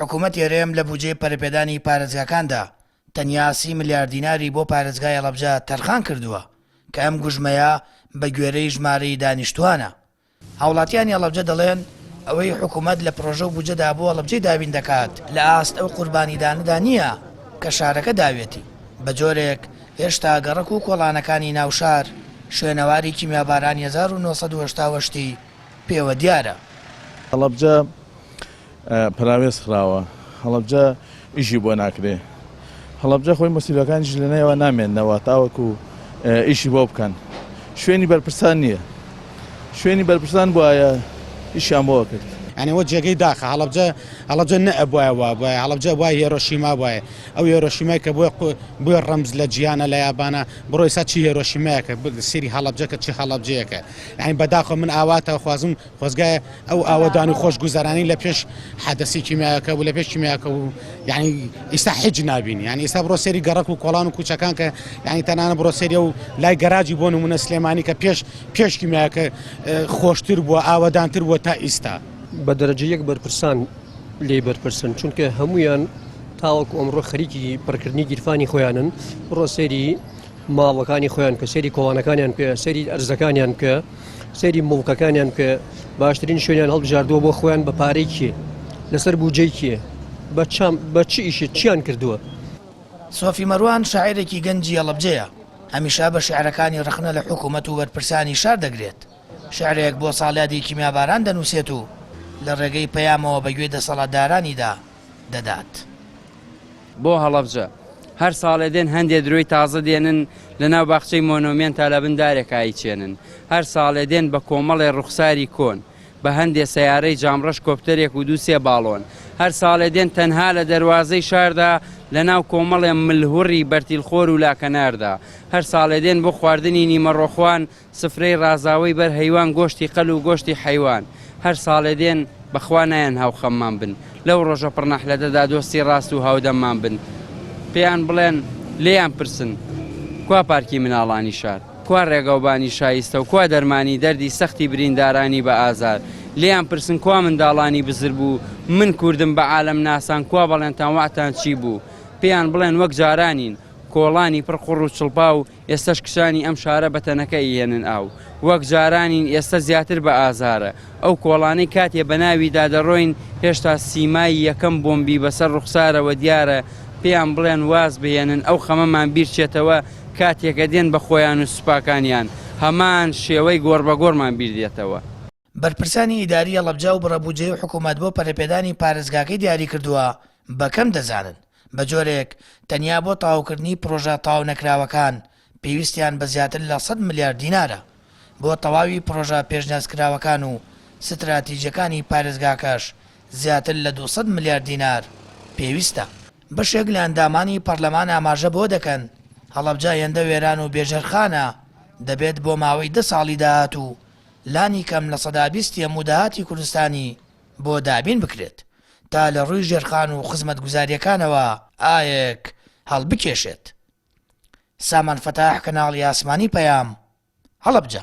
حکوومەت ئێرەم لە بودجێ پەرەپێدانی پارێزگاکاندا تەنیا 30 میلیارد دیناری بۆ پارێزگای هەڵەبجە تەرخان کردووە کە ئەم گوژمەیە بە گوێرەی ژمارەی دانیشتوانە. هاوڵاتیانی هەڵەبجە دەڵێن ئەوەی حکوومەت لە پرۆژە و بودجەدا بۆ هەڵەبجەی دابین دەکات لە ئاست ئەو قوربانیدانەدا نییە کە شارەکە داوێتی. بە جۆرێک هێشتا گەڕەک و کۆڵانەکانی ناوشار شوێنەواری کیمیابارانی 1970 پێوە دیارە. هەڵەبجە پراوێز خراوە، هەڵەبجە ئیشی بۆ ناکرێ، هەڵەبجە خۆی مەسئولەکانیش لەنایەوە نامێننەوە تاوەکو ئیشی بۆ بکەن. شوێنی بەرپرسان نییە، شوێنی بەرپرسان بواە ئیشیان بۆ کرد. يعني وجه جاي داخل هەڵەبجە نە ئەبوایەوە بواە هەڵەبجە بوای هێرۆشیما بواە ئەو هێرۆشیمای کە بۆی ڕەمز لە جیانە لە یابانە بڕۆی سا چی هێرۆشیمایەکە سری هەڵەبجەکە چی هەڵەبجەیەکە. يعني بەداخۆ من ئاواتە خوازم خۆزگایە ئەو ئاوەدانی خۆشگوزارانی لە پێش حەدەسی کیمیاکە و لە پێش کیمیاکە و يعني ئێستا حیج نابین، يعني ئێستا بڕۆ سێری گەڕەک و کۆڵان و کوچەکان کە يعني تەنانە بڕۆ سێری و لای گەراجی بۆ نمونە سلێمانی کە پێش کیمیاکە خۆشتر بووە ئاوەدانتر بووە تا ئێستا. بە دەرەجە یەک بەرپرسان لێ بەرپرسن چونکە هەمویان تاوەکو ئەمڕۆ خەریکی پڕکردنی گیرفانی خۆیانن بڕۆ سێری ماڵەکانی خۆیان کە سێری کۆڵانەکانیان کە سێری ئەرزەکانیان کە سێری مڵکەکانیان کە باشترین شوێنیان هەڵبژاردووە بۆ خۆیان بە پارەی کێ لەسەر بودجەی کێ بە چی ئیشت چیان کردووە. سۆفی مەروان شاعیرێکی گەنجی هەڵەبجەیە، هەمیشە بە شیعرەکانی ڕخنە لە حکوومەت و بەرپرسانی شار دەگرێت. شعرێک بۆ ساڵیادی کیمیاباران دەنووسێت و لە ڕێگەی پەیامەوە بەگوێ دەسەڵاتدارانیدا دەدات. بۆ هەڵەبجە هەر ساڵێ دێن هەندێک درۆی تازە دێنن لە ناو باخچەی مۆنۆمێن تا لە بندارێکایی چێنن، هەر ساڵێ دێن بە کۆمەڵی ڕوخساری کۆن بە هەندێک سەیارەی جامڕەش کۆپتەرێک و دووسێ باڵۆن، هەر ساڵێ دێن تەنها لە دەواازەی شاردا لە ناو کۆمەڵێ ملهوڕی بەرتیلخۆر و لاکەناردا، هەر ساڵێ دێن بۆ خواردنی نیمەڕۆخواان سفرەی ڕازاوی بەر هەیوان گۆشتی قەل و گۆشتی حەیوان، هەر ساڵێ دێن بەخوا نایەن هاوخەممان بن لەو ڕۆژە پڕنەحلەدەدا دۆستی ڕاست و هاودەممان بن، پێیان بڵێن لێیان پرسن کوا پارکی مناڵانی شار، کوا ڕێگەوبانی شایستە و کوا دەرمانی دەردی سەختی بریندارانی بە ئازار، لێیان پرسن کوا منداڵانی بزر بوو من کوردم بە عالەم ناسان کوا بەڵێنتان واتان چی بوو، پێیان بڵێن وەک جارانین کۆڵانی پڕ قوڕ و چڵپا و ئێستش کشانی ئەم شارە بەتەنەکە ئێنن ئاو، وەک جارانین ئێستا زیاتر بە ئازارە، ئەو کۆڵانەی کاتێ بە ناویدا دەڕۆین هێشتا سیمای یەکەم بۆمبی بەسەر ڕوخسارەوە دیارە، پێیان بڵێن واز بهێنن ئەو خەمەمان بیرچێتەوە کاتێکە دێن بە خۆیان و سوپاکانیان هەمان شێوەی گۆڕ بە گۆڕمان بیردێتەوە. بەرپرسانی ئیداری هەڵەبجە و بڕەبودجەی و حکوومەت بۆ پەرەپێدانی پارێزگاکەی دیاری کردووە بەکەم دەزانن. بە جۆرێک تەنیا بۆ تەواوکردنی پرۆژە تەواو نەکراوەکان پێویستیان بە زیاتر لە 100 میلیارد دینارە. بۆ تەواوی پرۆژە پێشنیازکراوەکان و ستراتیژیەکانی پارێزگاکەش زیاتر لە 200 میلیارد دینار پێویستە. بەشێک لە ئەندامانی پەرلەمان ئاماژە بۆ دەکەن هەڵەبجە هێندە وێران و بێژەرخانە دەبێت بۆ ماوەی 10 ساڵی داهات و لانی کەم لە 120 هەموو داهاتی کوردستانی بۆ دابین بکرێت تا لە ڕووی ژێرخان و خزمەت گوزاریەکانەوە ئایەک هەڵبکێشێت. سامان فەتاح، کەناڵی ئاسمانی پەیام، هەڵەبجە.